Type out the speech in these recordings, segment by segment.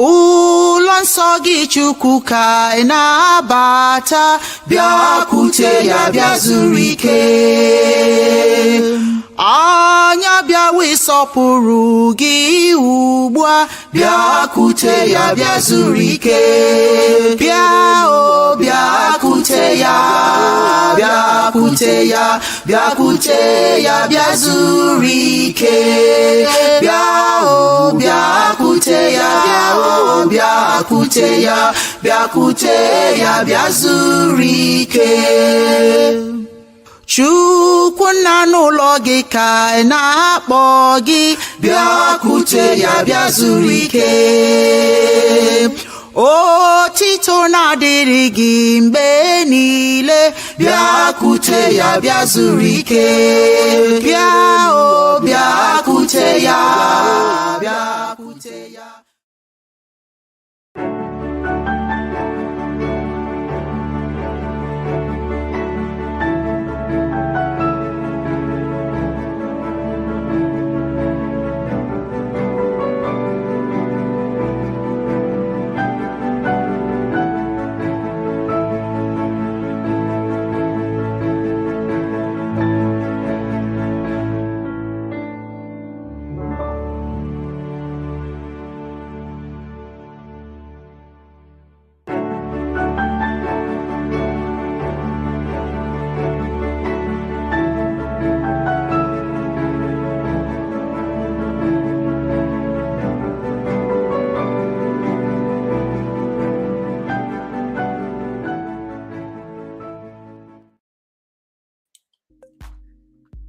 ụlọ nsọ gị Chukwu ka ị na-abata, bịakwute ya bịa zuru ike. Anya bịawa ịsọpụrụ gị ugbu a, bịakwute ya bịa zuru ike. Bịa o bịakwute ya, bịakwute ya, bịakwute ya bịa zuru ike. Bịa o bịakwute ya, bịa o bịakwute ya, bịakwute ya bịa zuru ike. Chukwu nna n'ụlọ gị ka ị na-akpọ gị, bịakwute ya bịa zuru ike. Otito na-adịrị gị mgbe niile, bịakwute ya bịa zuru ike. Bịa o bịakwute ya, bịakwute ya.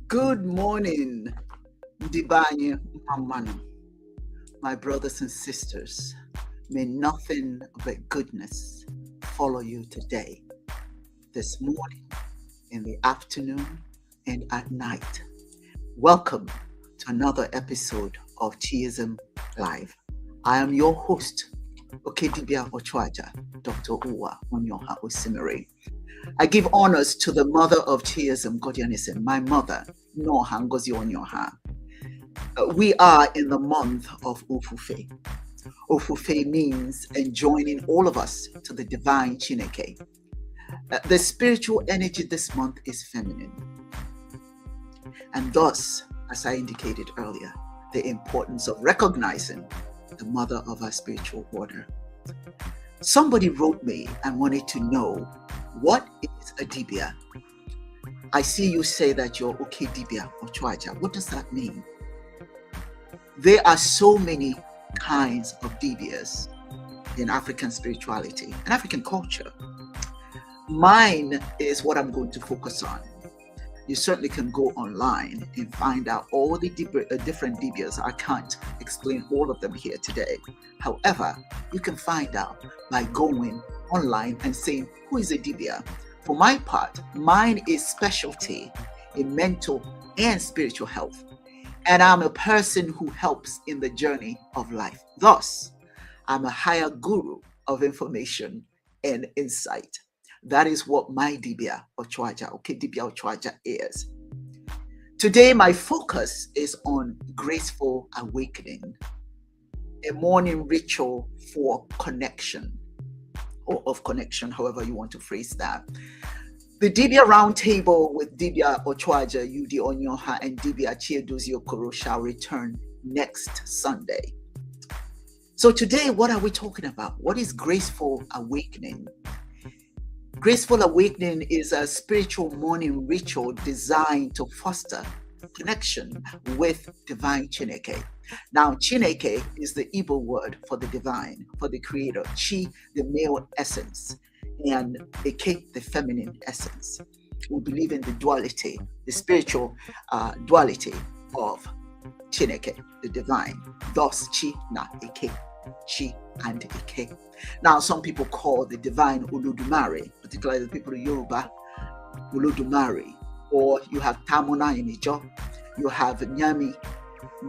Good morning, Ndibanye Mamano, my brothers and sisters. May nothing but goodness follow you today, this morning, in the afternoon, and at night. Welcome to another episode of Chiism Live. I am your host, Okedibia Ochwaja, Dr. Uwa Onyoha Osimiri. I give honors to the mother of Chiism, Godianism, my mother, Noha Ngozi Onyoha. We are in the month of Ofufe. Ofufe means enjoining all of us to the divine Chineke. The spiritual energy this month is feminine. And thus, as I indicated earlier, the importance of recognizing the mother of our spiritual order. Somebody wrote me and wanted to know, what is a dibia? I see you say that you're okay dibia or chwaja. What does that mean? There are so many kinds of dibias in African spirituality and African culture. Mine is what I'm going to focus on. You certainly can go online and find out all the different dibias. I can't explain all of them here today. However, you can find out by going online and saying, who is a dibia? For my part, mine is specialty in mental and spiritual health. And I'm a person who helps in the journey of life. Thus, I'm a higher guru of information and insight. That is what my dibia or chwaja, okay, dibia or chwaja is. Today, my focus is on Graceful Awakening, a morning ritual for connection, or of connection, however you want to phrase that. The Dibia Roundtable with Dibia Ochwaja, Yudi Onyoha, and Dibia Chiedozi Okoro shall return next Sunday. So today, what are we talking about? What is Graceful Awakening? Graceful Awakening is a spiritual morning ritual designed to foster connection with divine Chineke. Now, Chineke is the Igbo word for the divine, for the creator. Chi, the male essence, and Eke, the feminine essence. We believe in the duality, the spiritual duality of Chineke, the divine. Thus, Chi na Eke, Chi and Eke. Now, some people call the divine Olodumare, particularly the people of Yoruba, Olodumare. Or you have Tamuna in Ijo, you have Nyami,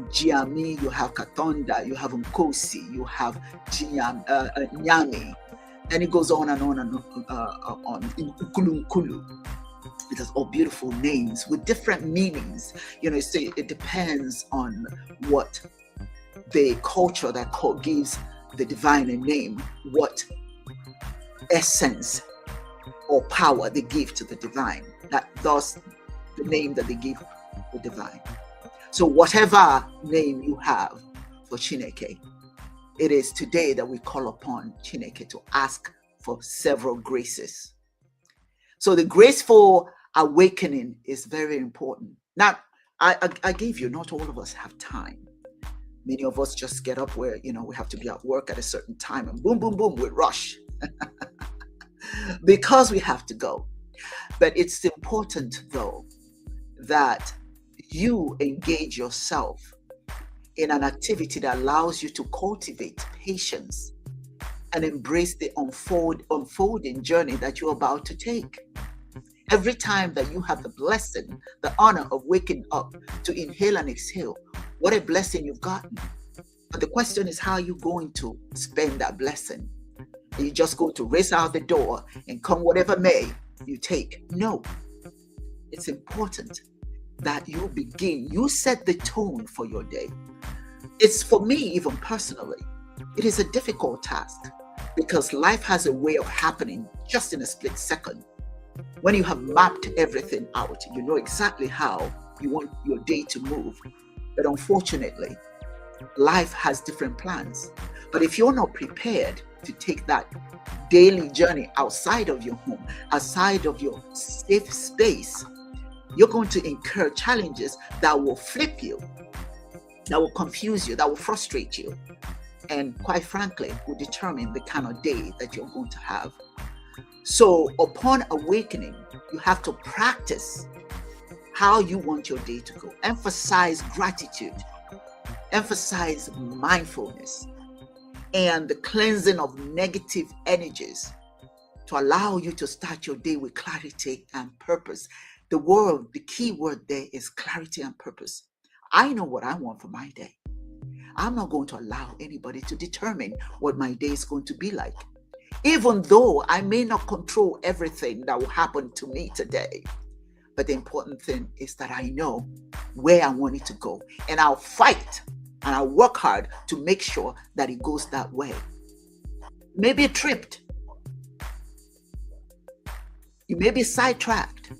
Jiami, you have Katonda, you have Nkosi, you have Nyami, and it goes on and on and on. In Ukulu. It has all beautiful names with different meanings. You know, it depends on what the culture that gives the divine and name what essence or power they give to the divine. That thus the name that they give the divine. So whatever name you have for Chineke, it is today that we call upon Chineke to ask for several graces. So the graceful awakening is very important. Now, I gave you, not all of us have time. Many of us just get up where, we have to be at work at a certain time and boom, boom, boom, we rush because we have to go. But it's important, though, that you engage yourself in an activity that allows you to cultivate patience and embrace the unfolding journey that you're about to take. Every time that you have the blessing, the honor of waking up to inhale and exhale, what a blessing you've gotten. But the question is, how are you going to spend that blessing? Are you just going to race out the door and come whatever may you take? No. It's important that you set the tone for your day. It's, for me, even personally, it is a difficult task because life has a way of happening just in a split second. When you have mapped everything out, you know exactly how you want your day to move. But unfortunately, life has different plans. But if you're not prepared to take that daily journey outside of your home, outside of your safe space, you're going to incur challenges that will flip you, that will confuse you, that will frustrate you, and quite frankly, will determine the kind of day that you're going to have. So upon awakening, you have to practice how you want your day to go. Emphasize gratitude, emphasize mindfulness, and the cleansing of negative energies to allow you to start your day with clarity and purpose. The key word there is clarity and purpose. I know what I want for my day. I'm not going to allow anybody to determine what my day is going to be like. Even though I may not control everything that will happen to me today. But the important thing is that I know where I want it to go. And I'll fight and I'll work hard to make sure that it goes that way. Maybe tripped. You may be sidetracked.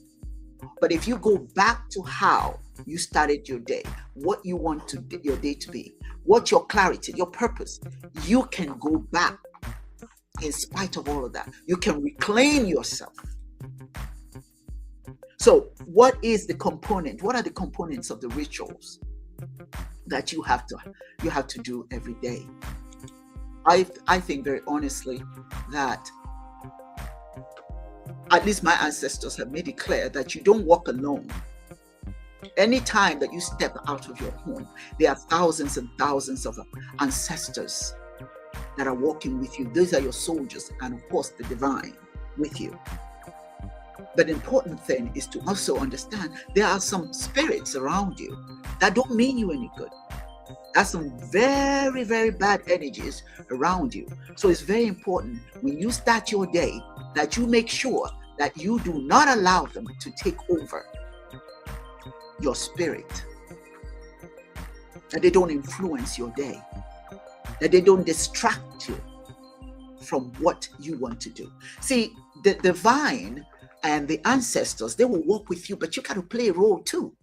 But if you go back to how you started your day, what you want your day to be, what your clarity, your purpose, you can go back in spite of all of that. You can reclaim yourself. So what is the component? What are the components of the rituals that you have to do every day? I think very honestly that at least my ancestors have made it clear that you don't walk alone. Anytime that you step out of your home, there are thousands and thousands of ancestors that are walking with you. Those are your soldiers, and of course the divine with you. But the important thing is to also understand there are some spirits around you that don't mean you any good. There's some very, very bad energies around you. So it's very important when you start your day that you make sure that you do not allow them to take over your spirit, that they don't influence your day, that they don't distract you from what you want to do. See, the divine and the ancestors, they will walk with you, but you got to play a role too.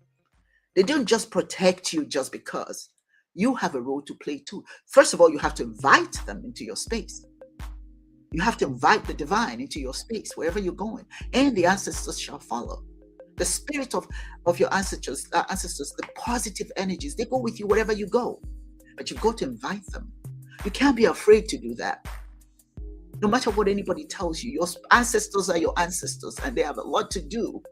They don't just protect you just because. You have a role to play too. First of all, you have to invite them into your space. You have to invite the divine into your space, wherever you're going, and the ancestors shall follow. The spirit of your ancestors, the positive energies, they go with you wherever you go. But you've got to invite them. You can't be afraid to do that. No matter what anybody tells you, your ancestors are your ancestors, and they have a lot to do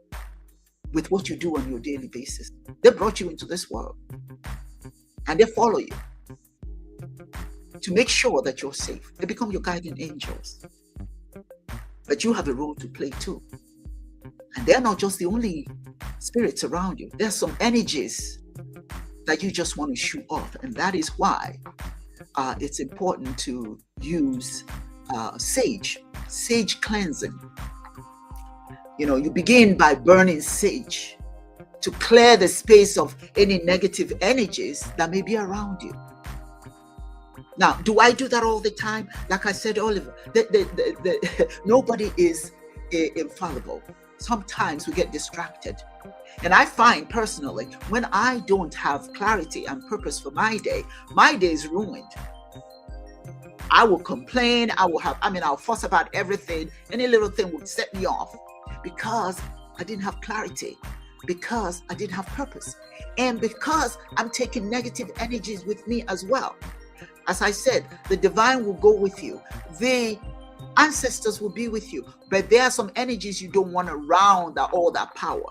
with what you do on your daily basis. They brought you into this world, and they follow you to make sure that you're safe. They become your guardian angels. But you have a role to play too. And they're not just the only spirits around you. There's some energies that you just want to shoot off. And that is why it's important to use sage cleansing. You begin by burning sage to clear the space of any negative energies that may be around you. Now, do I do that all the time? Like I said, Oliver, nobody is infallible. Sometimes we get distracted. And I find personally, when I don't have clarity and purpose for my day is ruined. I will complain. I'll fuss about everything. Any little thing would set me off because I didn't have clarity, because I didn't have purpose, and because I'm taking negative energies with me as well. As I said, the divine will go with you. The ancestors will be with you. But there are some energies you don't want around all that power.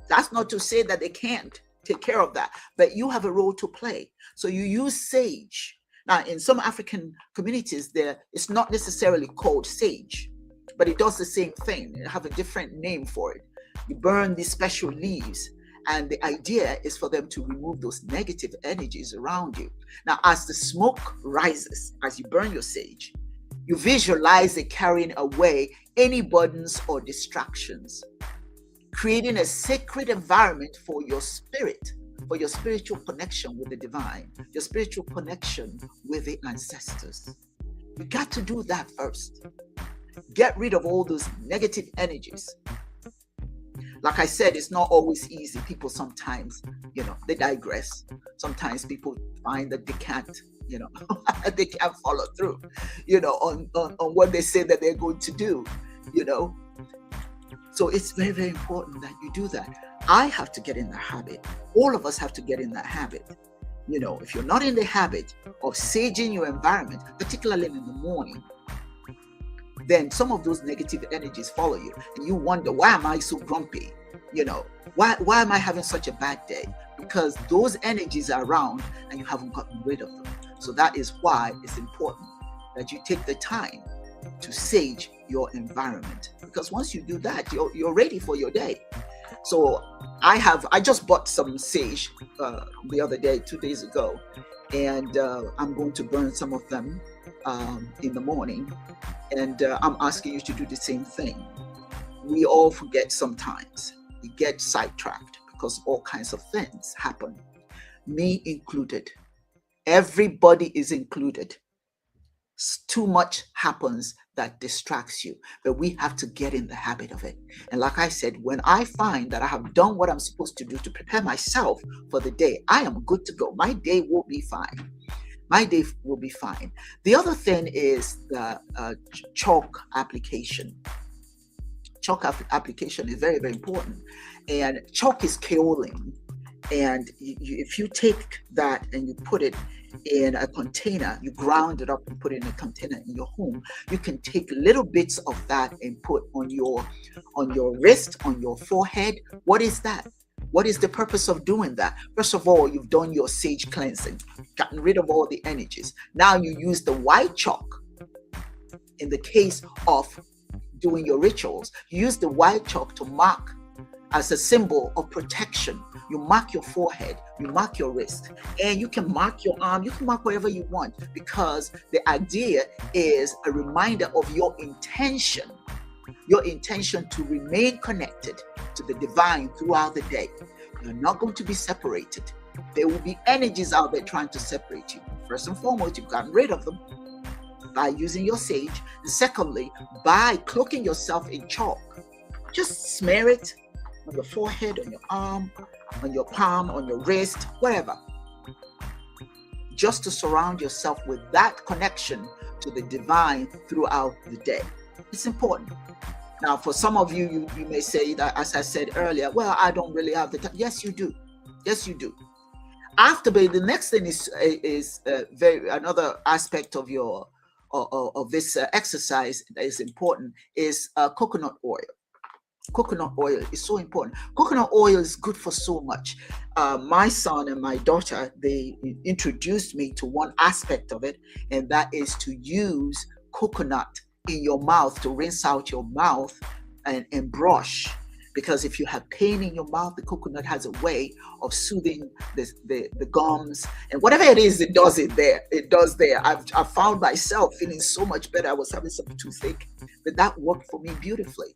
That's not to say that they can't take care of that, but you have a role to play. So you use sage. Now, in some African communities, it's not necessarily called sage, but it does the same thing. It have a different name for it. You burn these special leaves, and the idea is for them to remove those negative energies around you. Now, as the smoke rises, as you burn your sage, you visualize it carrying away any burdens or distractions, creating a sacred environment for your spirit, for your spiritual connection with the divine, your spiritual connection with the ancestors. You got to do that first. Get rid of all those negative energies. Like I said, it's not always easy. People sometimes, they digress. Sometimes people find that they can't, they can't follow through, on what they say that they're going to do, So it's very, very important that you do that. I have to get in the habit. All of us have to get in that habit. If you're not in the habit of saging your environment, particularly in the morning, then some of those negative energies follow you, and you wonder, why am I so grumpy? Why am I having such a bad day? Because those energies are around and you haven't gotten rid of them. So that is why it's important that you take the time to sage your environment, because once you do that, you're ready for your day. So I just bought some sage the other day, 2 days ago, and I'm going to burn some of them in the morning, and I'm asking you to do the same thing. We all forget sometimes. We get sidetracked because all kinds of things happen, me included. Everybody is included. Too much happens that distracts you, but we have to get in the habit of it. And like I said, when I find that I have done what I'm supposed to do to prepare myself for the day, I am good to go. My day will be fine. My day will be fine. The other thing is the chalk application. Chalk application is very, very important. And chalk is kaolin. And if you take that and you put it in a container, you ground it up and put it in a container in your home, you can take little bits of that and put on your wrist, on your forehead. What is that? What is the purpose of doing that? First of all, you've done your sage cleansing, gotten rid of all the energies. Now you use the white chalk in the case of doing your rituals. You use the white chalk to mark as a symbol of protection. You mark your forehead, you mark your wrist, and you can mark your arm, you can mark wherever you want, because the idea is a reminder of your intention to remain connected to the divine throughout the day. You're not going to be separated. There will be energies out there trying to separate you. First and foremost, you've gotten rid of them by using your sage. And secondly, by cloaking yourself in chalk. Just smear it on your forehead, on your arm, on your palm, on your wrist, whatever. Just to surround yourself with that connection to the divine throughout the day. It's important. Now, for some of you, you may say that, as I said earlier, well, I don't really have the time. Yes, you do. Yes, you do. But the next thing is another aspect of your of this exercise that is important is coconut oil. Coconut oil is so important. Coconut oil is good for so much. My son and my daughter, they introduced me to one aspect of it, and that is to use coconut in your mouth, to rinse out your mouth and brush. Because if you have pain in your mouth, the coconut has a way of soothing the gums, and whatever it is, it does it there. It does there. I've found myself feeling so much better. I was having some toothache, but that worked for me beautifully.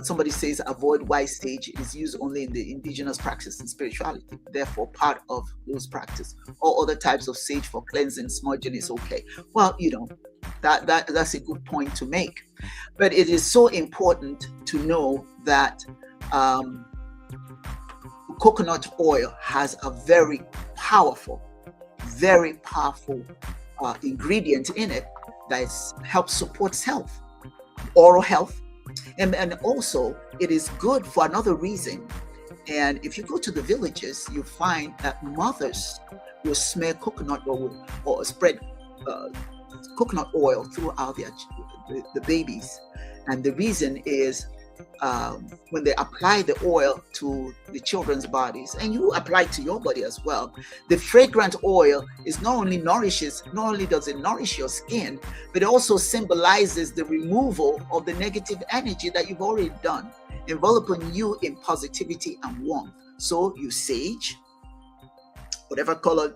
somebody says avoid white sage. It is used only in the indigenous practice and spirituality, therefore part of those practice. All other types of sage for cleansing, smudging is okay. Well, that's a good point to make. But it is so important to know that coconut oil has a very powerful ingredient in it that helps support health, oral health, and also it is good for another reason. And if you go to the villages, you find that mothers will smear coconut oil or spread coconut oil throughout the babies. And the reason is when they apply the oil to the children's bodies, and you apply it to your body as well, the fragrant oil is not only does it nourish your skin, but it also symbolizes the removal of the negative energy that you've already done, enveloping you in positivity and warmth. So you sage, whatever color,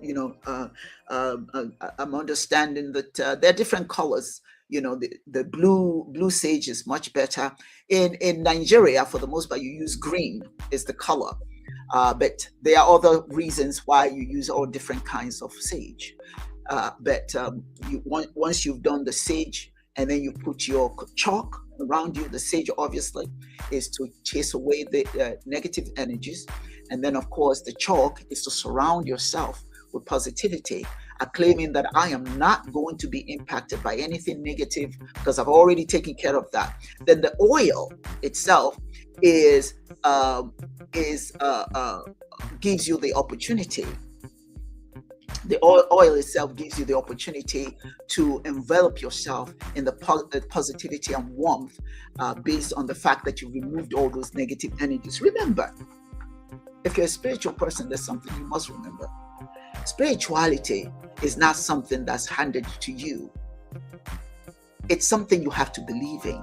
I'm understanding that there are different colors. The blue sage is much better. In Nigeria, for the most part, you use green is the color. But there are other reasons why you use all different kinds of sage. But once you've done the sage, and then you put your chalk around you, the sage obviously is to chase away the negative energies. And then, of course, the chalk is to surround yourself with positivity, claiming that I am not going to be impacted by anything negative because I've already taken care of that. Then the oil itself gives you the opportunity. The oil itself gives you the opportunity to envelop yourself in the positivity and warmth based on the fact that you've removed all those negative energies. Remember, if you're a spiritual person, there's something you must remember. Spirituality is not something that's handed to you. It's something you have to believe in.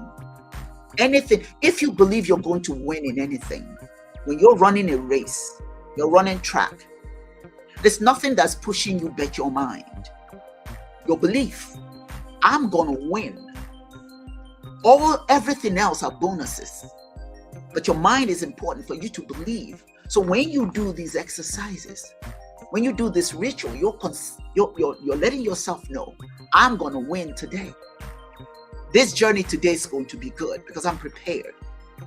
Anything, if you believe you're going to win in anything, when you're running a race, you're running track, there's nothing that's pushing you but your mind. Your belief, I'm going to win. Everything else are bonuses. But your mind is important for you to believe. So when you do these exercises, when you do this ritual, you're letting yourself know, I'm going to win today. This journey today is going to be good because I'm prepared.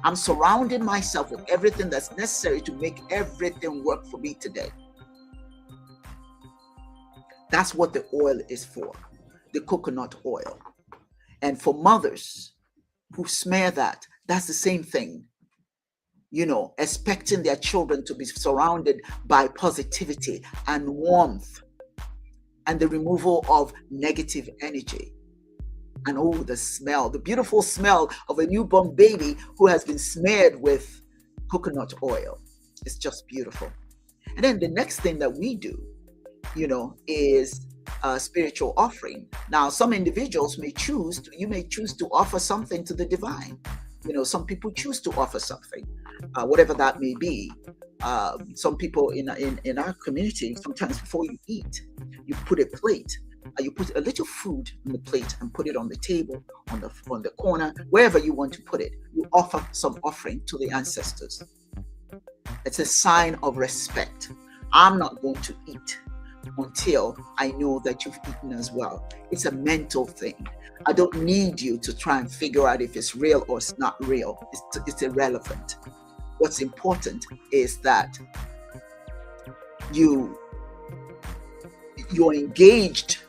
I'm surrounding myself with everything that's necessary to make everything work for me today. That's what the oil is for, the coconut oil. And for mothers who smear that, that's the same thing. Expecting their children to be surrounded by positivity and warmth and the removal of negative energy. And the beautiful smell of a newborn baby who has been smeared with coconut oil. It's just beautiful. And then the next thing that we do, is a spiritual offering. Now, some individuals may choose to offer something to the divine. Some people choose to offer something, whatever that may be. Some people in our community, sometimes before you eat, you put a plate, you put a little food on the plate and put it on the table, on the corner, wherever you want to put it. You offer some offering to the ancestors. It's a sign of respect. I'm not going to eat until I know that you've eaten as well. It's a mental thing. I don't need you to try and figure out if it's real or it's not real. It's irrelevant. What's important is that you're engaged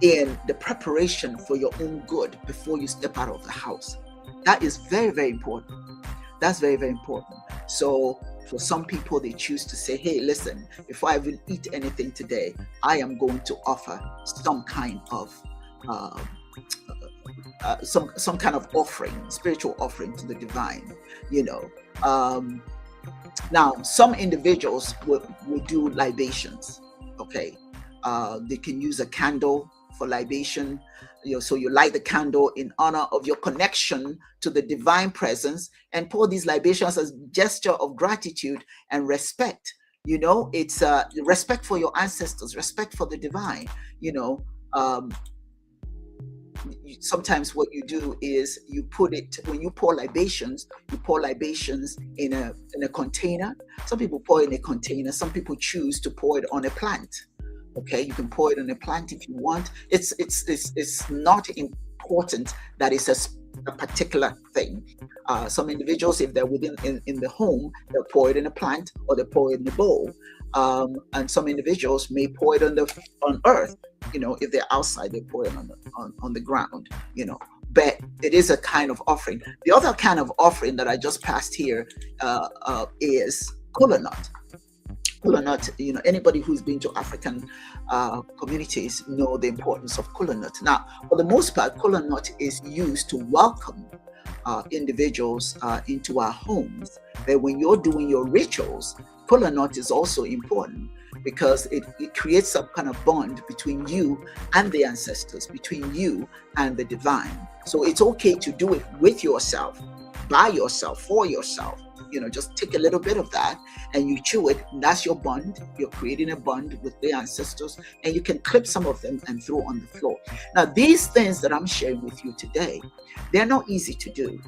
in the preparation for your own good before you step out of the house. That is very, very important. That's very, very important. So for some people, they choose to say, hey, listen, before I even eat anything today, I am going to offer some kind of some kind of offering, spiritual offering to the divine. Now, some individuals will do libations. Okay, they can use a candle for libation. So you light the candle in honor of your connection to the divine presence and pour these libations as a gesture of gratitude and respect. It's respect for your ancestors, respect for the divine. sometimes what you do is you put it, when you pour libations, you pour libations in a container. Some people pour in a container, some people choose to pour it on a plant. Okay, you can pour it on a plant if you want. It's not important that it's a particular thing. Some individuals, if they're within in the home, they'll pour it in a plant or they pour it in a bowl. And some individuals may pour it on earth. If they're outside, they pour it on the ground. But it is a kind of offering. The other kind of offering that I just passed here is kola nut. Kola nut, anybody who's been to African communities know the importance of kola nut. Now, for the most part, kola nut is used to welcome individuals into our homes. But when you're doing your rituals, kola nut is also important because it creates some kind of bond between you and the ancestors, between you and the divine. So it's okay to do it with yourself, by yourself, for yourself. Just take a little bit of that and you chew it, and that's your bond. You're creating a bond with the ancestors, and you can clip some of them and throw on the floor. Now, these things that I'm sharing with you today, they're not easy to do.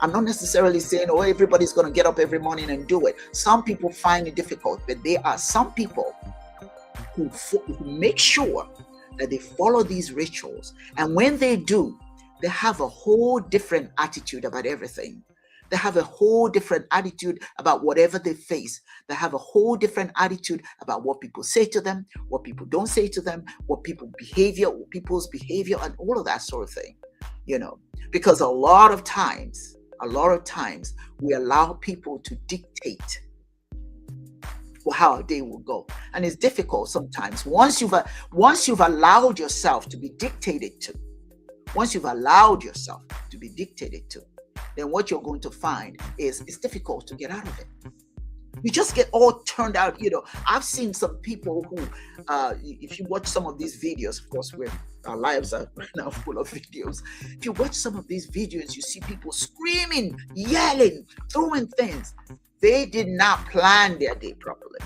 I'm not necessarily saying, oh, everybody's going to get up every morning and do it. Some people find it difficult, but there are some people who make sure that they follow these rituals. And when they do, they have a whole different attitude about everything. They have a whole different attitude about whatever they face. They have a whole different attitude about what people say to them, what people don't say to them, what people's behavior, and all of that sort of thing. Because a lot of times we allow people to dictate how our day will go. And it's difficult sometimes. Once you've allowed yourself to be dictated to, then what you're going to find is it's difficult to get out of it. You just get all turned out. I've seen some people who, if you watch some of these videos, of course, our lives are now full of videos. If you watch some of these videos, you see people screaming, yelling, throwing things. They did not plan their day properly.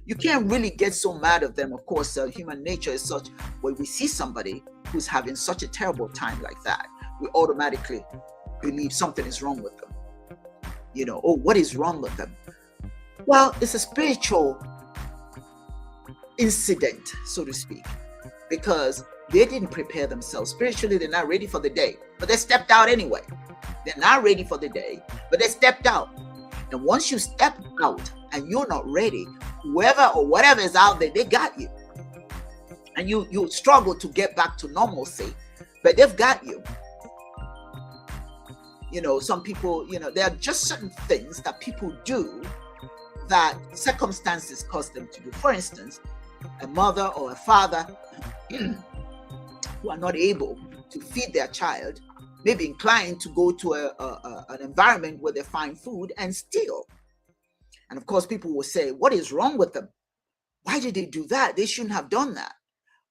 You can't really get so mad at them. Of course, human nature is such, when we see somebody who's having such a terrible time like that, we automatically believe something is wrong with them. Oh, what is wrong with them? Well, it's a spiritual incident, so to speak, because they didn't prepare themselves spiritually. They're not ready for the day, but they stepped out anyway. They're not ready for the day, but they stepped out. And once you step out and you're not ready, whoever or whatever is out there, they got you. And you struggle to get back to normalcy, but they've got you. Some people, there are just certain things that people do that circumstances cause them to do. For instance, a mother or a father who are not able to feed their child may be inclined to go to an environment where they find food and steal. And of course, people will say, what is wrong with them? Why did they do that? They shouldn't have done that.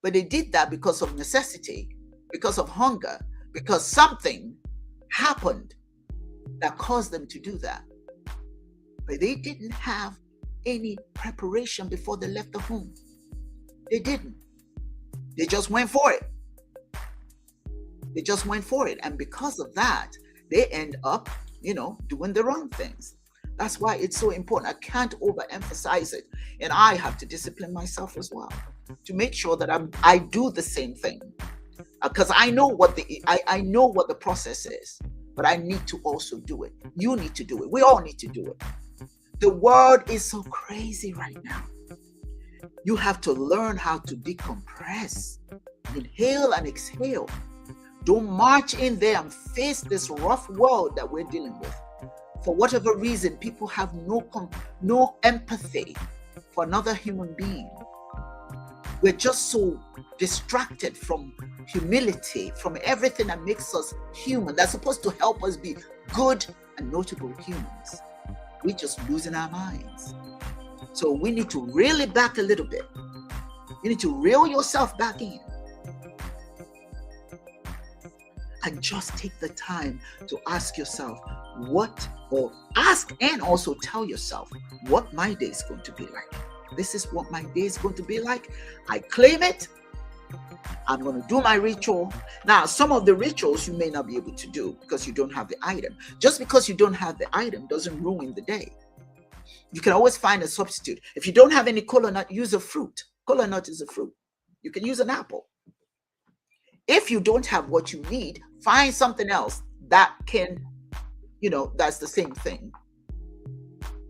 But they did that because of necessity, because of hunger, because something happened that caused them to do that. But they didn't have any preparation before they left the home. They didn't. They just went for it. And because of that, they end up, doing the wrong things. That's why it's so important. I can't overemphasize it. And I have to discipline myself as well to make sure that I do the same thing. Because I know what the process is, but I need to also do it. You need to do it. We all need to do it. The world is so crazy right now. You have to learn how to decompress, inhale and exhale. Don't march in there and face this rough world that we're dealing with. For whatever reason, people have no empathy for another human being. We're just so distracted from humility, from everything that makes us human, that's supposed to help us be good and notable humans. We're just losing our minds. So we need to reel it back a little bit. You need to reel yourself back in. And just take the time to ask yourself ask and also tell yourself what my day is going to be like. This is what my day is going to be like. I claim it I'm going to do my ritual. Now, some of the rituals you may not be able to do because you don't have the item. Just because you don't have the item doesn't ruin the day. You can always find a substitute. If you don't have any kola nut, use a fruit. Kola nut is a fruit. You can use an apple. If you don't have what you need, find something else that can, that's the same thing.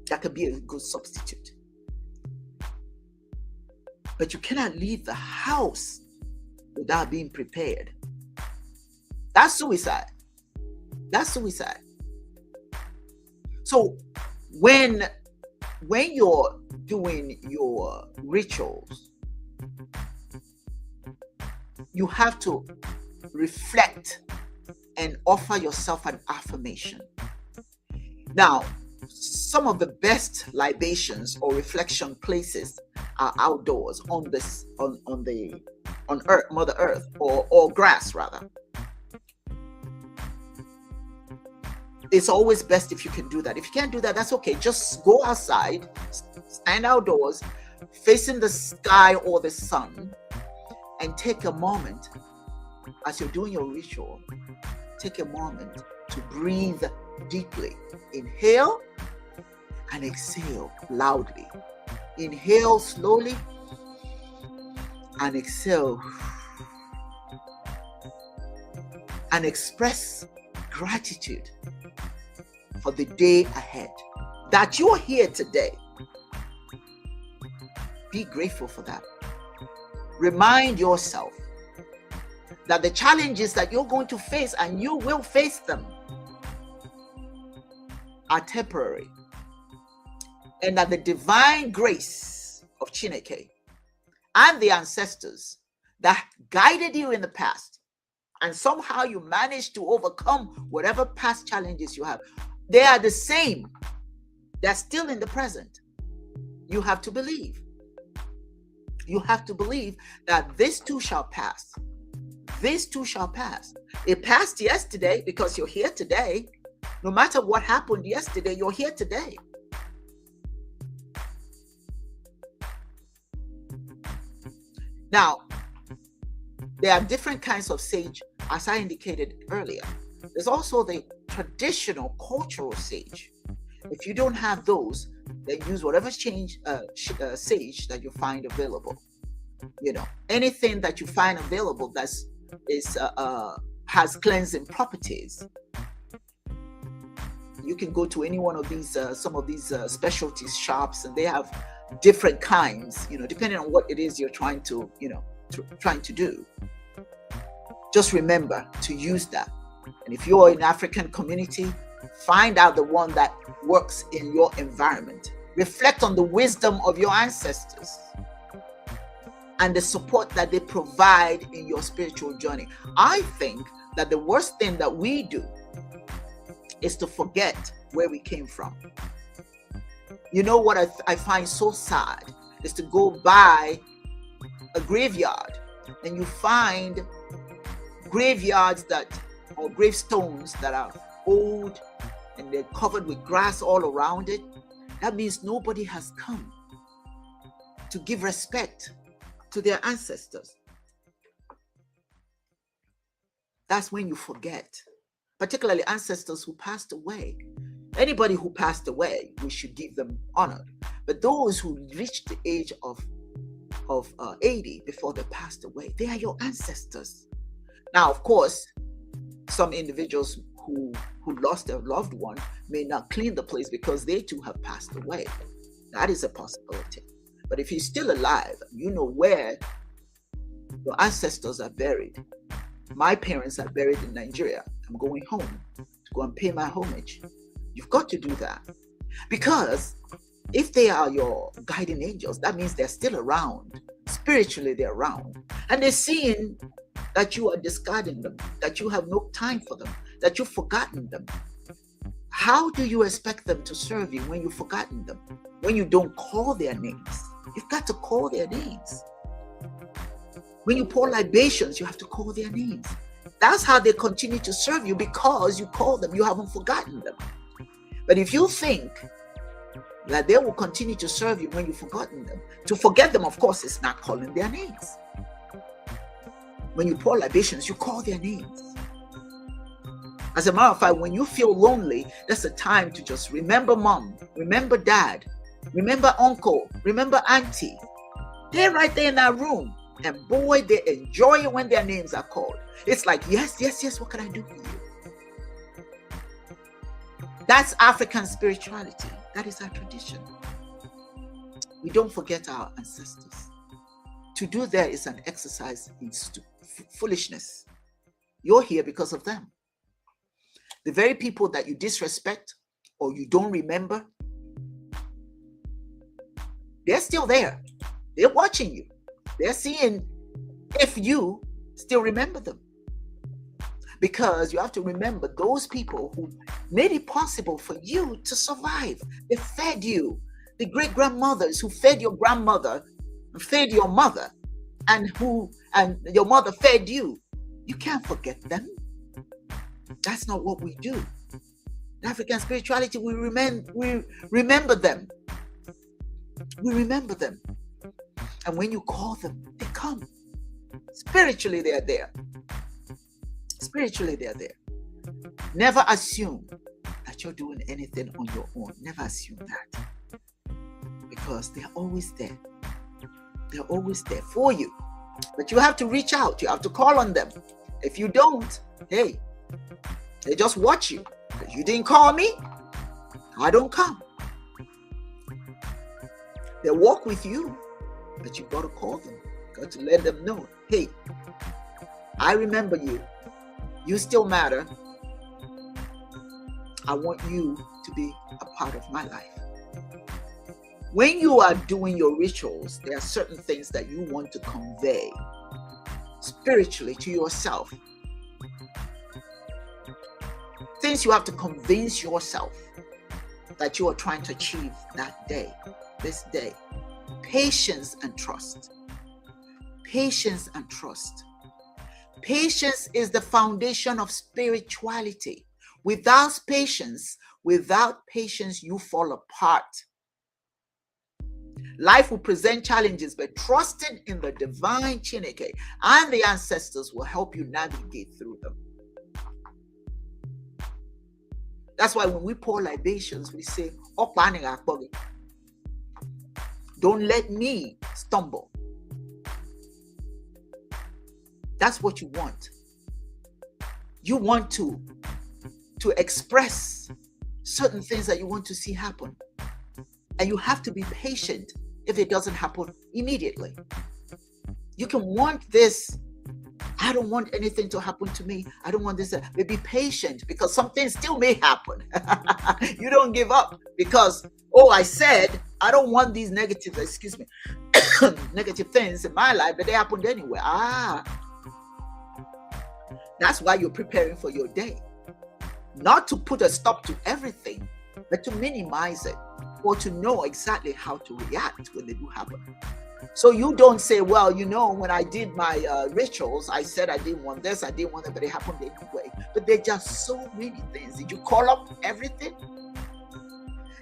That could be a good substitute. But you cannot leave the house without being prepared. That's suicide. That's suicide. So when you're doing your rituals, you have to reflect and offer yourself an affirmation. Now, some of the best libations or reflection places are outdoors on Earth, Mother Earth, or grass rather. It's always best if you can do that. If you can't do that, that's okay. Just go outside, stand outdoors, facing the sky or the sun, and take a moment as you're doing your ritual. Take a moment to breathe deeply. Inhale and exhale loudly. Inhale slowly and exhale. And express gratitude for the day ahead. That you're here today. Be grateful for that. Remind yourself that the challenges that you're going to face, and you will face them, are temporary. And that the divine grace of Chineke and the ancestors that guided you in the past, and somehow you managed to overcome whatever past challenges you have, they are the same. They're still in the present. You have to believe. You have to believe that this too shall pass. This too shall pass. It passed yesterday because you're here today. No matter what happened yesterday, you're here today. Now, there are different kinds of sage, as I indicated earlier. There's also the traditional cultural sage. If you don't have those, then use whatever sage that you find available. Anything that you find available that has cleansing properties. You can go to any one of these, some of these specialty shops, and they have different kinds, depending on what it is you're trying to do. Just remember to use that. And if you're in African community, find out the one that works in your environment. Reflect on the wisdom of your ancestors and the support that they provide in your spiritual journey. I think that the worst thing that we do is to forget where we came from. What I find so sad is to go by a graveyard and you find graveyards or gravestones that are old and they're covered with grass all around it. That means nobody has come to give respect to their ancestors. That's when you forget, particularly ancestors who passed away. Anybody who passed away, we should give them honor. But those who reached the age of 80 before they passed away, they are your ancestors. Now, of course, some individuals who lost their loved one may not clean the place because they too have passed away. That is a possibility. But if you're still alive, you know where your ancestors are buried. My parents are buried in Nigeria. I'm going home to go and pay my homage. You've got to do that. Because if they are your guiding angels, that means they're still around. Spiritually, they're around. And they're seeing that you are discarding them, that you have no time for them, that you've forgotten them. How do you expect them to serve you when you've forgotten them? When you don't call their names? You've got to call their names. When you pour libations, you have to call their names. That's how they continue to serve you, because you call them, you haven't forgotten them. But if you think that they will continue to serve you when you've forgotten them, to forget them, of course, is not calling their names. When you pour libations, you call their names. As a matter of fact, when you feel lonely, that's the time to just remember mom, remember dad, remember uncle, remember auntie. They're right there in that room. And boy, they enjoy it when their names are called. It's like, yes, yes, yes, what can I do for you? That's African spirituality. That is our tradition. We don't forget our ancestors. To do that is an exercise in foolishness. You're here because of them. The very people that you disrespect or you don't remember, they're still there. They're watching you. They're seeing if you still remember them. Because you have to remember those people who made it possible for you to survive. They fed you. The great-grandmothers who fed your grandmother, fed your mother, and your mother fed you. You can't forget them. That's not what we do. In African spirituality, we remember them. We remember them. And when you call them, they come. Spiritually, they are there. Spiritually, they are there. Never assume that you're doing anything on your own. Never assume that. Because they're always there. They're always there for you. But you have to reach out. You have to call on them. If you don't, hey, they just watch you. You didn't call me, I don't come. They walk with you, but you got to call them. You got to let them know, hey, I remember you. You still matter. I want you to be a part of my life. When you are doing your rituals, there are certain things that you want to convey spiritually to yourself. Things you have to convince yourself that you are trying to achieve that day, this day. Patience and trust. Patience and trust. Patience is the foundation of spirituality. Without patience, you fall apart. Life will present challenges, but trusting in the divine Chineke and the ancestors will help you navigate through them. That's why when we pour libations, we say, don't let me stumble. That's what you want. You want to express certain things that you want to see happen. And you have to be patient if it doesn't happen immediately. You can want this. I don't want anything to happen to me. I don't want this. But be patient because something still may happen. You don't give up because, I said, I don't want these negative things in my life, but they happened anyway. That's why you're preparing for your day. Not to put a stop to everything, but to minimize it or to know exactly how to react when they do happen. So you don't say, when I did my rituals, I said I didn't want this, I didn't want that, but it happened anyway. But there are just so many things. Did you call up everything?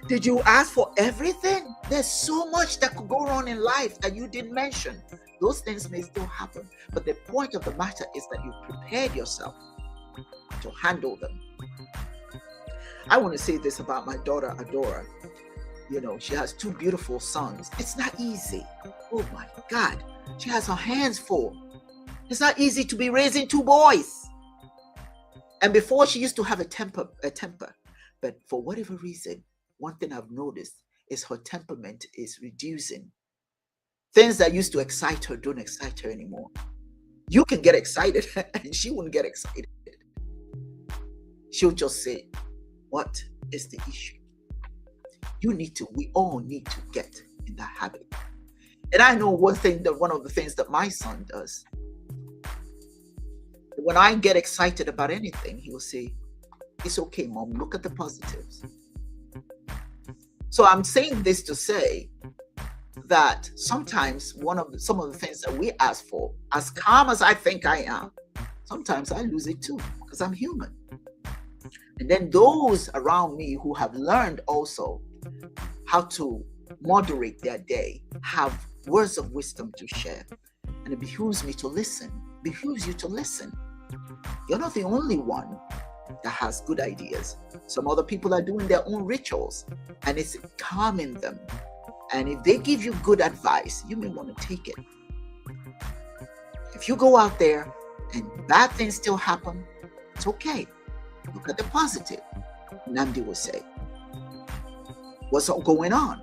Did you ask for everything? There's so much that could go wrong in life that you didn't mention. Those things may still happen. But the point of the matter is that you prepared yourself to handle them. I want to say this about my daughter, Adora. She has 2 beautiful sons. It's not easy. Oh my God. She has her hands full. It's not easy to be raising 2 boys. And before she used to have a temper. But for whatever reason, one thing I've noticed is her temperament is reducing. Things that used to excite her don't excite her anymore. You can get excited and she wouldn't get excited. She'll just say, what is the issue? We all need to get in that habit. And I know one of the things that my son does. When I get excited about anything, he will say, it's okay, Mom, look at the positives. So I'm saying this to say that sometimes some of the things that we ask for, as calm as I think I am, sometimes I lose it too, because I'm human. And then those around me who have learned also how to moderate their day have words of wisdom to share. And it behooves me to listen behooves you to listen. You're not the only one that has good ideas. Some other people are doing their own rituals, and it's calming them. And if they give you good advice, you may want to take it. If you go out there and bad things still happen, it's okay. Look at the positive. Namdi will say, what's all going on?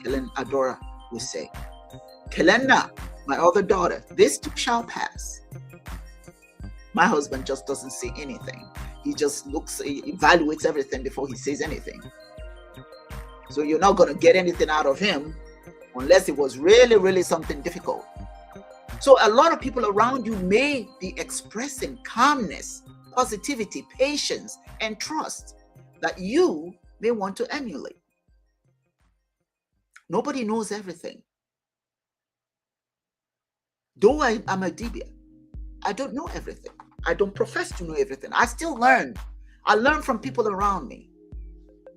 Kellen Adora will say, Kelena, my other daughter, this too shall pass. My husband just doesn't say anything. He just he evaluates everything before he says anything. So you're not going to get anything out of him unless it was really, really something difficult. So a lot of people around you may be expressing calmness, positivity, patience, and trust that you may want to emulate. Nobody knows everything. Though I'm a Dibia, I don't know everything. I don't profess to know everything. I still learn. I learn from people around me.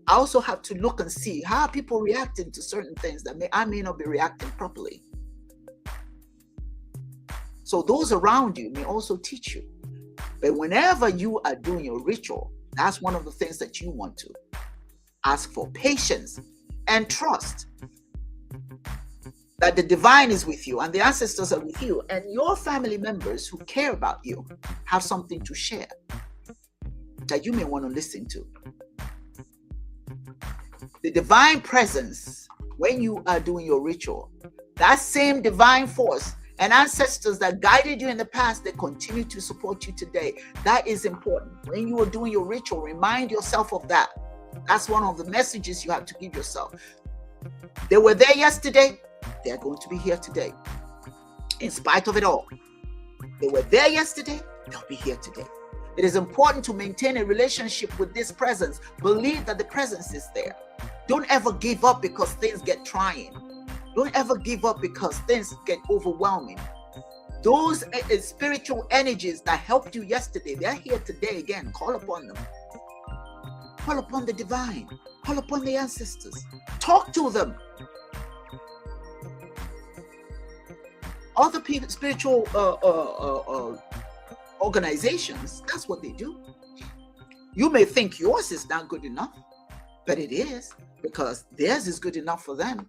I also have to look and see how people reacting to certain things that I may not be reacting properly. So those around you may also teach you. But whenever you are doing your ritual, that's one of the things that you want to ask for: patience and trust that the divine is with you and the ancestors are with you, and your family members who care about you have something to share that you may want to listen to. The divine presence, when you are doing your ritual, that same divine force and ancestors that guided you in the past, they continue to support you today. That is important. When you are doing your ritual, remind yourself of that. That's one of the messages you have to give yourself. They were there yesterday. They're going to be here today. In spite of it all, they were there yesterday. They'll be here today. It is important to maintain a relationship with this presence. Believe that the presence is there. Don't ever give up because things get trying. Don't ever give up because things get overwhelming. Those spiritual energies that helped you yesterday, they're here today again. Call upon them. Call upon the divine. Call upon the ancestors. Talk to them. Other people, spiritual organizations, that's what they do. You may think yours is not good enough, but it is, because theirs is good enough for them.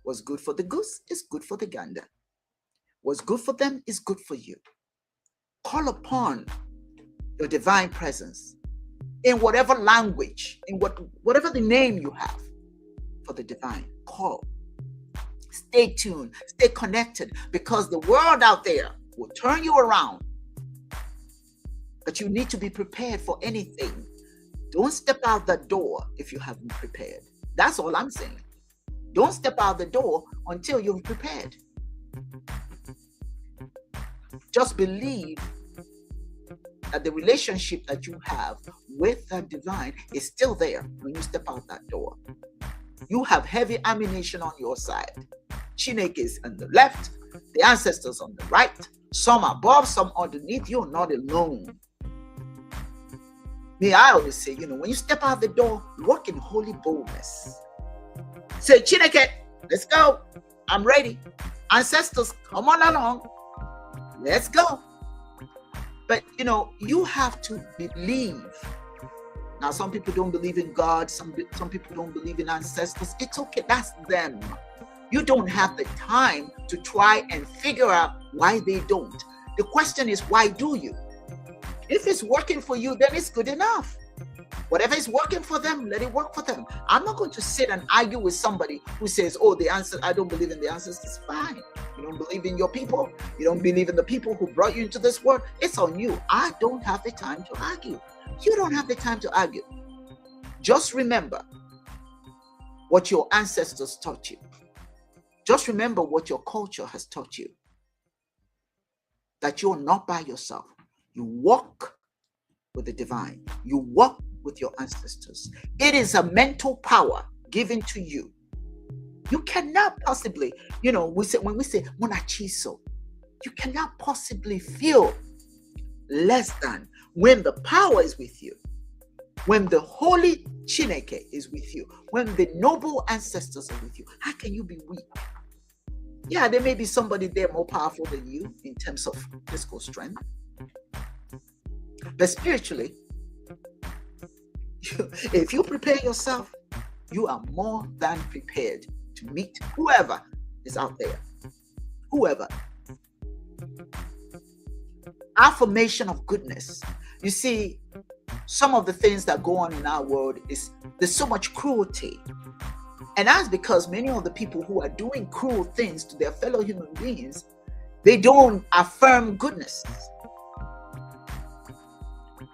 What's good for the goose is good for the gander. What's good for them is good for you. Call upon your divine presence in whatever language, in whatever the name you have for the divine. Call. Stay tuned, stay connected, because the world out there will turn you around. But you need to be prepared for anything. Don't step out that door if you haven't prepared. That's all I'm saying. Don't step out the door until you've prepared. Just believe that the relationship that you have with the divine is still there when you step out that door. You have heavy ammunition on your side. Chineke is on the left, the ancestors on the right, some above, some underneath. You're not alone. Me, I always say, when you step out the door, walk in holy boldness. Say, Chineke, let's go. I'm ready. Ancestors, come on along. Let's go. But, you have to believe. Now, some people don't believe in God. Some people don't believe in ancestors. It's okay. That's them. You don't have the time to try and figure out why they don't. The question is, why do you? If it's working for you, then it's good enough. Whatever is working for them, let it work for them. I'm not going to sit and argue with somebody who says, oh, the answer, I don't believe in the ancestors. Fine. You don't believe in your people. You don't believe in the people who brought you into this world. It's on you. I don't have the time to argue. You don't have the time to argue. Just remember what your ancestors taught you. Just remember what your culture has taught you. That you're not by yourself. You walk with the divine. You walk with your ancestors. It is a mental power given to you. You cannot possibly, when we say monachiso, you cannot possibly feel less than when the power is with you. When the holy Chineke is with you. When the noble ancestors are with you. How can you be weak? Yeah, there may be somebody there more powerful than you in terms of physical strength, but spiritually, if you prepare yourself, you are more than prepared to meet whoever is out there. Whoever. Affirmation of goodness. You see, some of the things that go on in our world is there's so much cruelty. And that's because many of the people who are doing cruel things to their fellow human beings, they don't affirm goodness.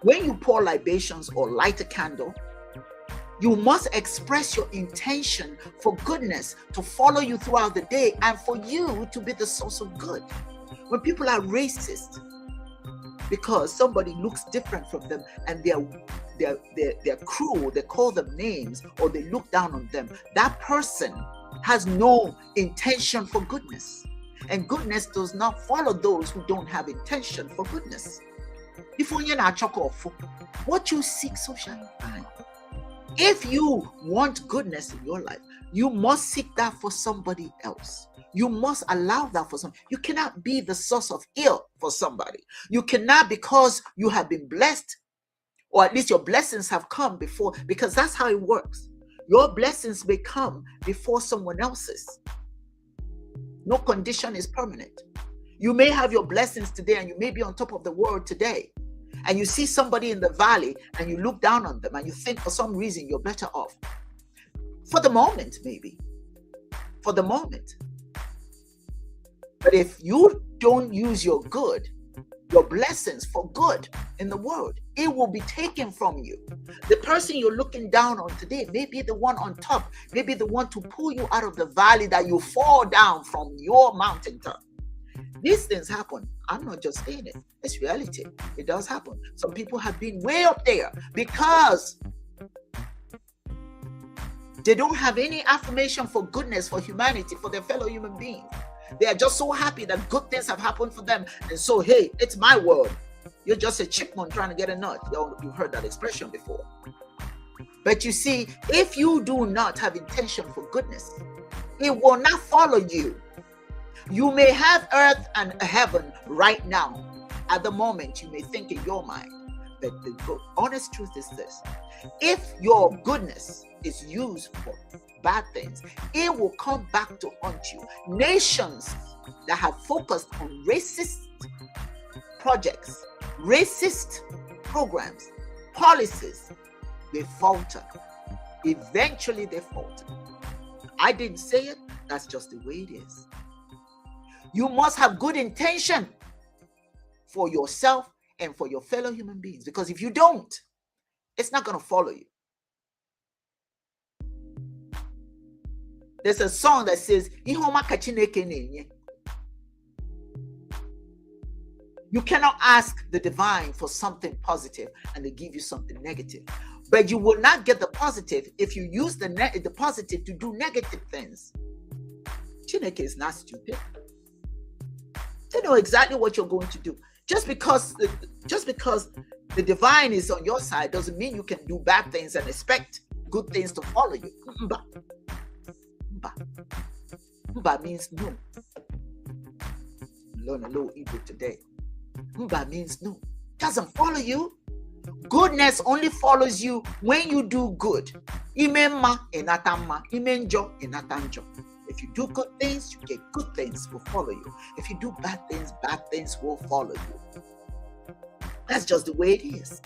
When you pour libations or light a candle, you must express your intention for goodness to follow you throughout the day and for you to be the source of good. When people are racist because somebody looks different from them and they're cruel, they call them names or they look down on them, that person has no intention for goodness. And goodness does not follow those who don't have intention for goodness. What you seek, so shall you find. If you want goodness in your life, you must seek that for somebody else. You must allow that for someone. You cannot be the source of ill for somebody. You cannot, because you have been blessed, or at least your blessings have come before, because that's how it works. Your blessings may come before someone else's. No condition is permanent. You may have your blessings today and you may be on top of the world today. And you see somebody in the valley and you look down on them and you think for some reason you're better off. For the moment, maybe. For the moment. But if you don't use your good, your blessings for good in the world, it will be taken from you. The person you're looking down on today may be the one on top, maybe the one to pull you out of the valley that you fall down from your mountaintop. These things happen. I'm not just saying it. It's reality. It does happen. Some people have been way up there because they don't have any affirmation for goodness, for humanity, for their fellow human beings. They are just so happy that good things have happened for them. And so, hey, it's my world. You're just a chipmunk trying to get a nut. You've heard that expression before. But you see, if you do not have intention for goodness, it will not follow you. You may have earth and heaven right now. At the moment, you may think in your mind. But the honest truth is this. If your goodness is used for bad things, it will come back to haunt you. Nations that have focused on racist projects, racist programs, policies, they falter. Eventually they falter. I didn't say it. That's just the way it is. You must have good intention for yourself and for your fellow human beings, because if you don't, it's not going to follow you. There's a song that says, you cannot ask the divine for something positive and they give you something negative. But you will not get the positive if you use the positive to do negative things. Chineke is not stupid. They know exactly what you're going to do. Just because the divine is on your side doesn't mean you can do bad things and expect good things to follow you. Mba. Mba. Mba means no. Learn a little Igbo today. Mba means no. Doesn't follow you. Goodness only follows you when you do good. Imemma enatama, imenjo enatanjo. If you do good things, you get good things will follow you. If you do bad things will follow you. That's just the way it is.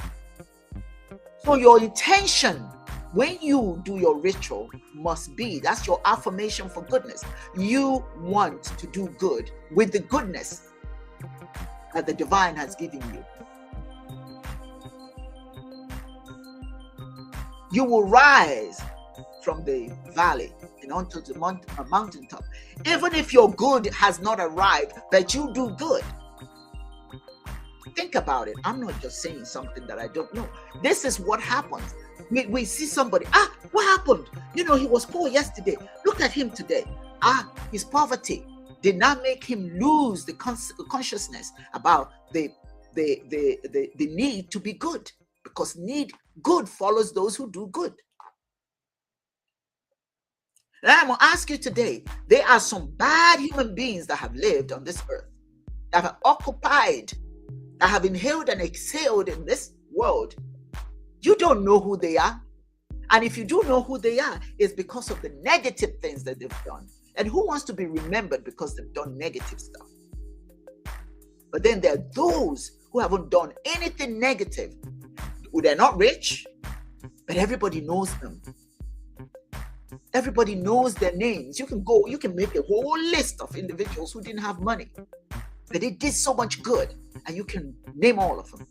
So your intention when you do your ritual must be, that's your affirmation for goodness. You want to do good with the goodness that the divine has given you. You will rise from the valley and onto the mountaintop. Even if your good has not arrived, but you do good. Think about it. I'm not just saying something that I don't know. This is what happens. We see somebody, what happened? You know, he was poor yesterday. Look at him today. His poverty did not make him lose the consciousness about the need to be good, because good follows those who do good. And I'm going to ask you today, there are some bad human beings that have lived on this earth, that have occupied, that have inhaled and exhaled in this world. You don't know who they are. And if you do know who they are, it's because of the negative things that they've done. And who wants to be remembered because they've done negative stuff? But then there are those who haven't done anything negative. They're not rich, but everybody knows them. Everybody knows their names. You can make a whole list of individuals who didn't have money, but they did so much good, and you can name all of them.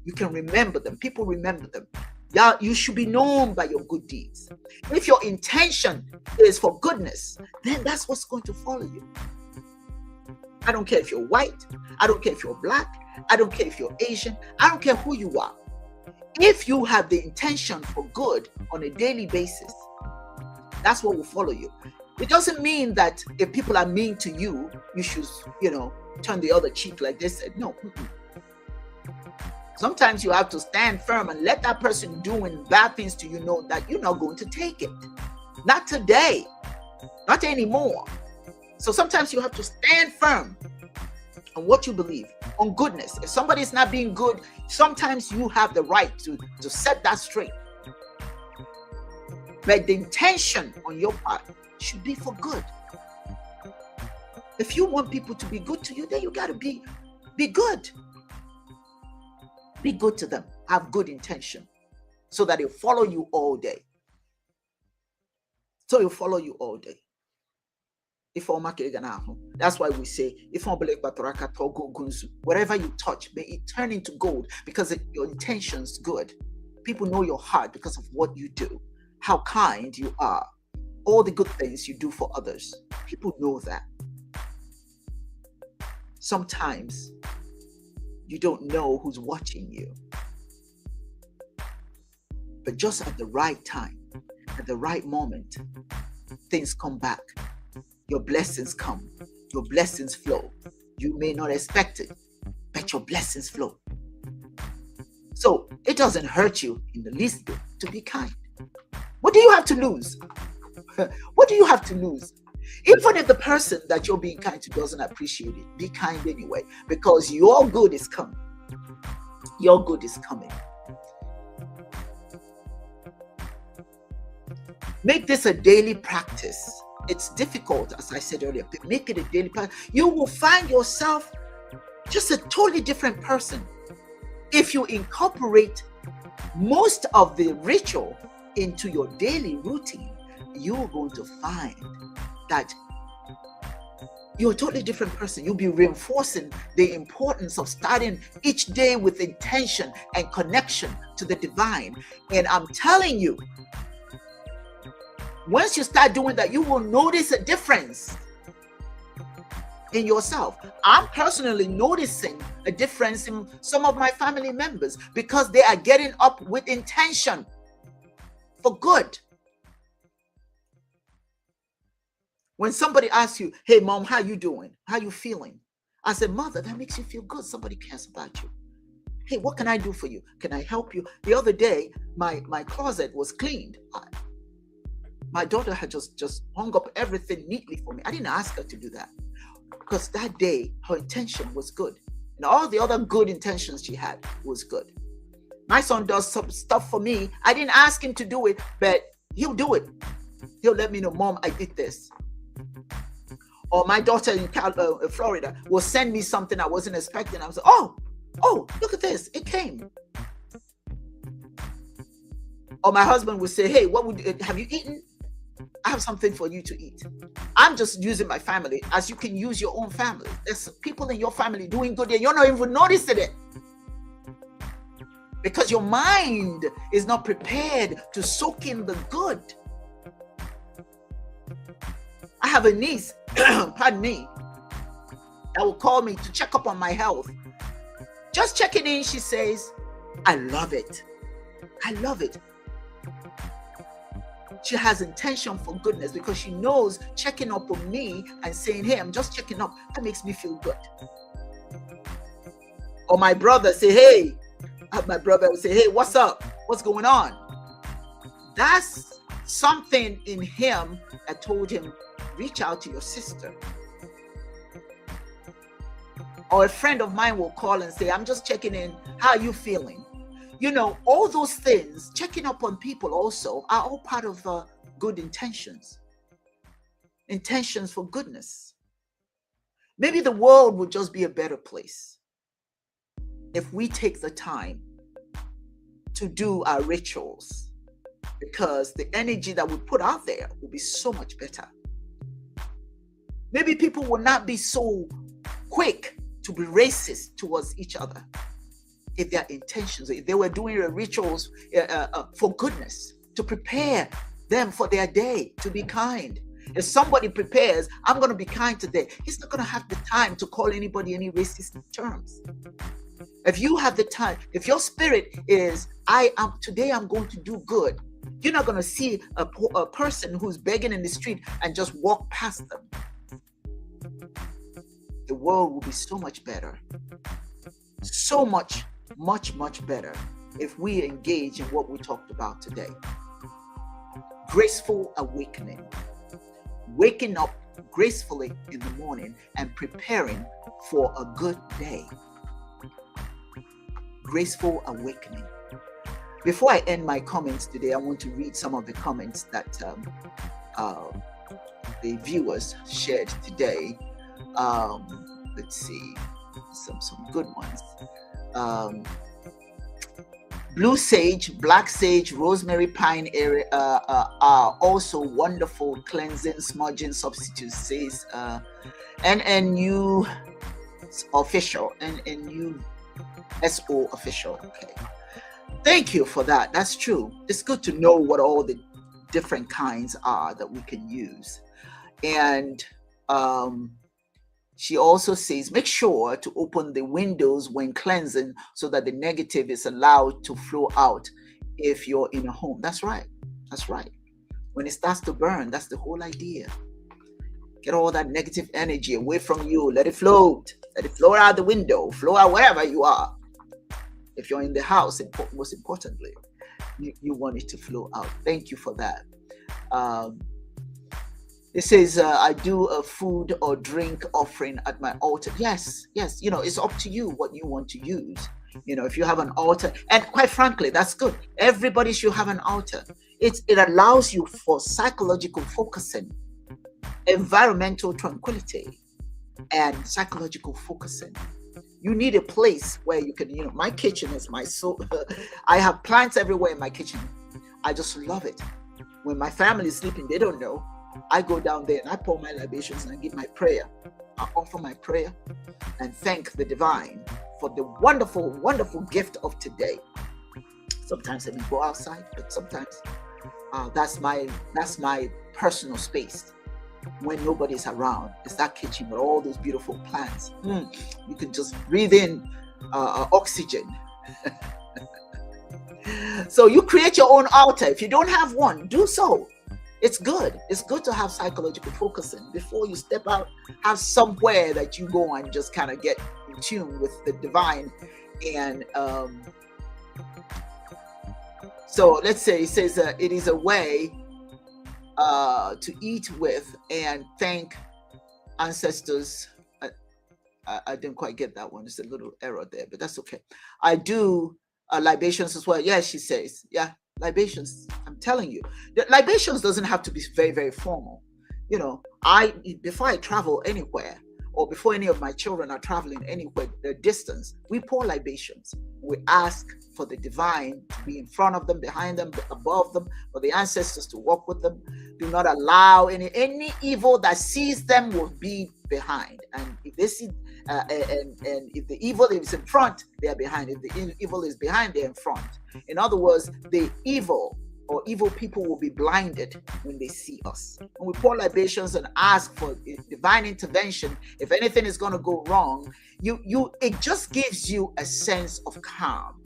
You can remember them. People remember them. Yeah, you should be known by your good deeds. If your intention is for goodness, then that's what's going to follow you. I don't care if you're white. I don't care if you're black. I don't care if you're Asian. I don't care who you are. If you have the intention for good on a daily basis, that's what will follow you. It doesn't mean that if people are mean to you, you should, turn the other cheek like they said. No. Sometimes you have to stand firm and let that person doing bad things to you know that you're not going to take it. Not today. Not anymore. So sometimes you have to stand firm on what you believe, on goodness. If somebody is not being good, sometimes you have the right to set that straight. But the intention on your part should be for good. If you want people to be good to you, then you got to be good. Be good to them. Have good intention so that they'll follow you all day. So you'll follow you all day. That's why we say, whatever you touch, may it turn into gold, because your intention's good. People know your heart because of what you do, how kind you are, all the good things you do for others. People know that. Sometimes you don't know who's watching you, but just at the right time, at the right moment, things come back. Your blessings come. Your blessings flow. You may not expect it, but your blessings flow. So it doesn't hurt you in the least bit to be kind. What do you have to lose? What do you have to lose? Even if the person that you're being kind to doesn't appreciate it, be kind anyway, because your good is coming. Your good is coming. Make this a daily practice. It's difficult, as I said earlier, but make it a daily practice. You will find yourself just a totally different person if you incorporate most of the ritual into your daily routine. You're going to find that you're a totally different person. You'll be reinforcing the importance of starting each day with intention and connection to the divine. And I'm telling you, once you start doing that, you will notice a difference in yourself. I'm personally noticing a difference in some of my family members because they are getting up with intention for good. When somebody asks you, hey, mom, how you doing? How you feeling? I said, mother, that makes you feel good. Somebody cares about you. Hey, what can I do for you? Can I help you? The other day, my closet was cleaned. My daughter had just hung up everything neatly for me. I didn't ask her to do that because that day, her intention was good. And all the other good intentions she had was good. My son does some stuff for me. I didn't ask him to do it, but he'll do it. He'll let me know, mom, I did this. Or my daughter in Florida will send me something I wasn't expecting. I was like, oh, look at this. It came. Or my husband would say, hey, have you eaten? I have something for you to eat. I'm just using my family as you can use your own family. There's people in your family doing good and you're not even noticing it. Because your mind is not prepared to soak in the good. I have a niece, pardon me, that will call me to check up on my health. Just checking in, she says, I love it. I love it. She has intention for goodness because she knows checking up on me and saying, hey, I'm just checking up. That makes me feel good. Or my brother say, hey, what's up? What's going on? That's something in him that told him, reach out to your sister. Or a friend of mine will call and say, I'm just checking in. How are you feeling? You know, all those things, checking up on people also, are all part of good intentions. Intentions for goodness. Maybe the world would just be a better place if we take the time to do our rituals, because the energy that we put out there will be so much better. Maybe people will not be so quick to be racist towards each other if their intentions, if they were doing rituals for goodness, to prepare them for their day, to be kind. If somebody prepares, I'm going to be kind today, he's not going to have the time to call anybody any racist terms. If you have the time, if your spirit is, today I'm going to do good, you're not going to see a person who's begging in the street and just walk past them. The world will be so much better. So much better if we engage in what we talked about today. Graceful awakening. Waking up gracefully in the morning and preparing for a good day. Graceful awakening. Before I end my comments today, I want to read some of the comments that the viewers shared today. Let's see, some good ones. Blue sage, black sage, rosemary, pine area are also wonderful cleansing, smudging substitutes, says NNU official, NNU SO official. Okay, thank you for that. That's true. It's good to know what all the different kinds are that we can use. And she also says, make sure to open the windows when cleansing so that the negative is allowed to flow out if you're in a home. That's right. That's right. When it starts to burn, that's the whole idea. Get all that negative energy away from you. Let it float. Let it flow out the window. Flow out wherever you are. If you're in the house, most importantly, you want it to flow out. Thank you for that. It says, I do a food or drink offering at my altar. Yes. You know, it's up to you what you want to use. You know, if you have an altar, and quite frankly, that's good. Everybody should have an altar. It allows you for psychological focusing, environmental tranquility, and psychological focusing. You need a place where you can, you know, my kitchen is my soul. I have plants everywhere in my kitchen. I just love it. When my family is sleeping, they don't know. I go down there and I pour my libations and I give my prayer. I offer my prayer and thank the divine for the wonderful, wonderful gift of today. Sometimes I may go outside, but sometimes that's my personal space when nobody's around. It's that kitchen with all those beautiful plants. You can just breathe in oxygen. So you create your own altar. If you don't have one, do so. It's good. It's good to have psychological focusing. Before you step out, have somewhere that you go and just kind of get in tune with the divine. And so let's say it says it is a way to eat with and thank ancestors. I didn't quite get that one. There's a little error there, but that's okay. I do libations as well. Yeah, she says. Yeah. Libations, I'm telling you, the libations doesn't have to be very, very formal. You know, before I travel anywhere, or before any of my children are traveling anywhere, the distance, we pour libations. We ask for the divine to be in front of them, behind them, above them, for the ancestors to walk with them. Do not allow any evil that sees them will be behind. And if they see, and if the evil is in front, they are behind. If the evil is behind, they're in front. In other words, the evil or evil people will be blinded when they see us. When we pour libations and ask for divine intervention, if anything is going to go wrong, it just gives you a sense of calm.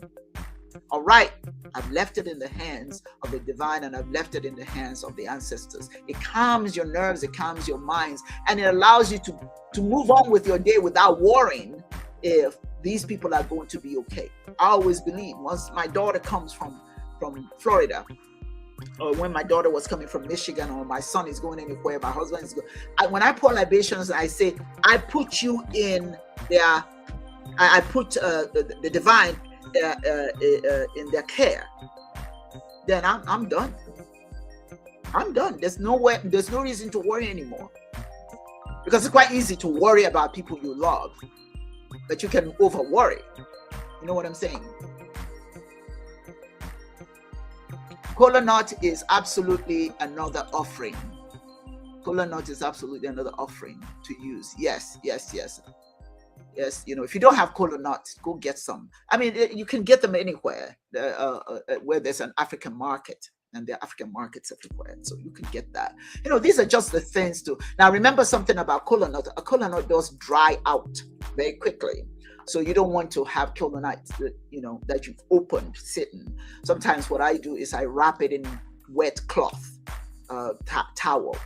All right, I've left it in the hands of the divine, and I've left it in the hands of the ancestors. It calms your nerves, it calms your minds, and it allows you to move on with your day without worrying if these people are going to be okay. I always believe once my daughter comes from Florida, or when my daughter was coming from Michigan, or my son is going anywhere, my husband is going. When I pour libations, I say, I put you in their, I put the divine in their care. Then I'm done. I'm done. There's no reason to worry anymore. Because it's quite easy to worry about people you love, but you can over worry. You know what I'm saying? Kola nut is absolutely another offering. Kola nut is absolutely another offering to use. Yes. You know, if you don't have kola nuts, go get some. I mean, you can get them anywhere where there's an African market, and there are African markets everywhere, so you can get that. You know, these are just the things to. Now, remember something about kola nut. A kola nut does dry out very quickly. So you don't want to have kola nuts that, you know, that you've opened sitting. Sometimes what I do is I wrap it in wet cloth, towel,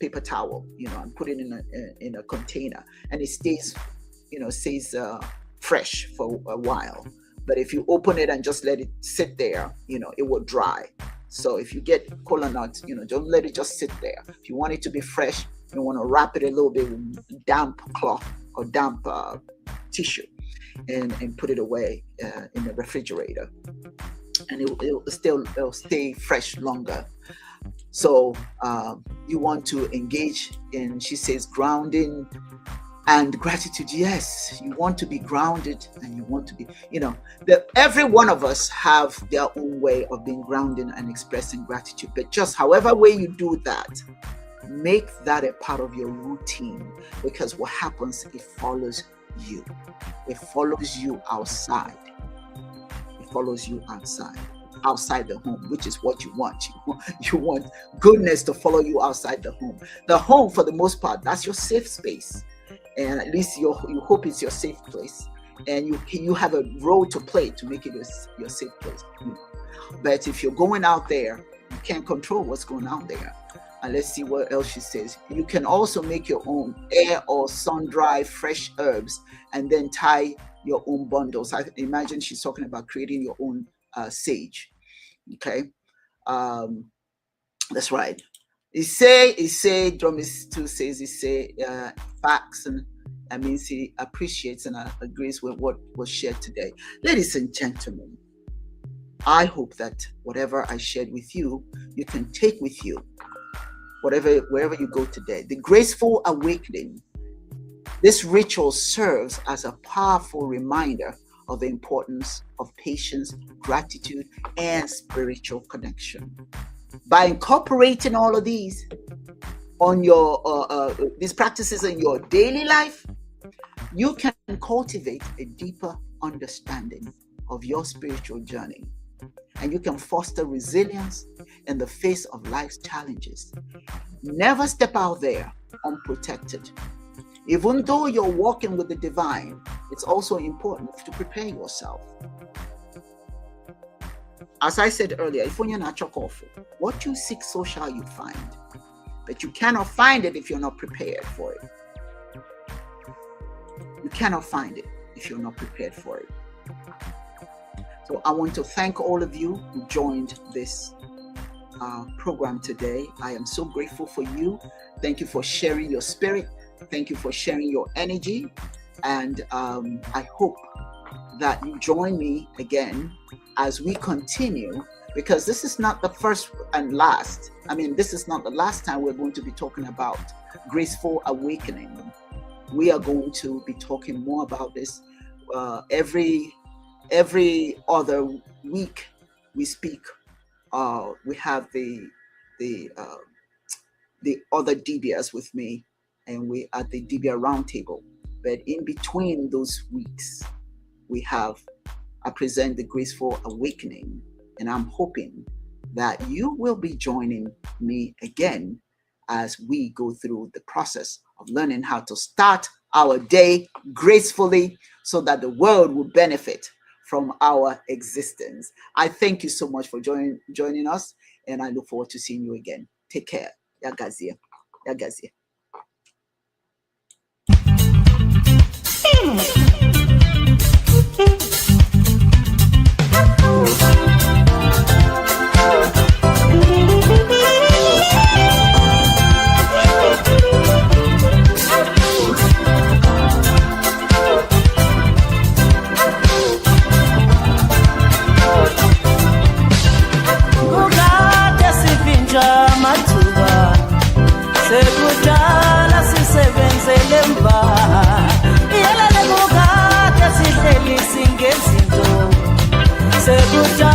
paper towel, you know, and put it in a container, and it stays, you know, fresh for a while. But if you open it and just let it sit there, you know, it will dry. So if you get kola nuts, you know, don't let it just sit there. If you want it to be fresh, you want to wrap it a little bit with damp cloth or damp tissue, and put it away in the refrigerator, and it'll stay fresh longer. So you want to engage in, she says, grounding and gratitude. Yes, you want to be grounded, and you want to be, you know, every one of us have their own way of being grounded and expressing gratitude. But just however way you do that, make that a part of your routine, because what happens, it follows you. It follows you outside. It follows you outside the home, which is what you want. You want goodness to follow you outside the home. The home, for the most part, that's your safe space, and at least you hope it's your safe place, and you have a role to play to make it your safe place. But if you're going out there, you can't control what's going on there. And let's see what else she says. You can also make your own air or sun-dry fresh herbs, and then tie your own bundles. I imagine she's talking about creating your own sage. Okay, that's right. Drum is too says facts, and that means he appreciates and agrees with what was shared today. Ladies and gentlemen, I hope that whatever I shared with you, you can take with you wherever you go today. The Graceful Awakening. This ritual serves as a powerful reminder of the importance of patience, gratitude, and spiritual connection. By incorporating all of these on your these practices in your daily life, you can cultivate a deeper understanding of your spiritual journey, and you can foster resilience in the face of life's challenges. Never step out there unprotected. Even though you're walking with the divine, it's also important to prepare yourself. As I said earlier, if you're not awful, what you seek, so shall you find. But you cannot find it if you're not prepared for it. You cannot find it if you're not prepared for it. So I want to thank all of you who joined this program today. I am so grateful for you. Thank you for sharing your spirit. Thank you for sharing your energy. And I hope that you join me again as we continue, because this is not the first and last. I mean, this is not the last time we're going to be talking about Graceful Awakening. We are going to be talking more about this every other week. We speak. We have the other DBS with me, and we at the DBA roundtable. But in between those weeks, I present the Graceful Awakening, and I'm hoping that you will be joining me again as we go through the process of learning how to start our day gracefully so that the world will benefit from our existence. I thank you so much for joining us, and I look forward to seeing you again. Take care. Yagazia. Yagazia. say good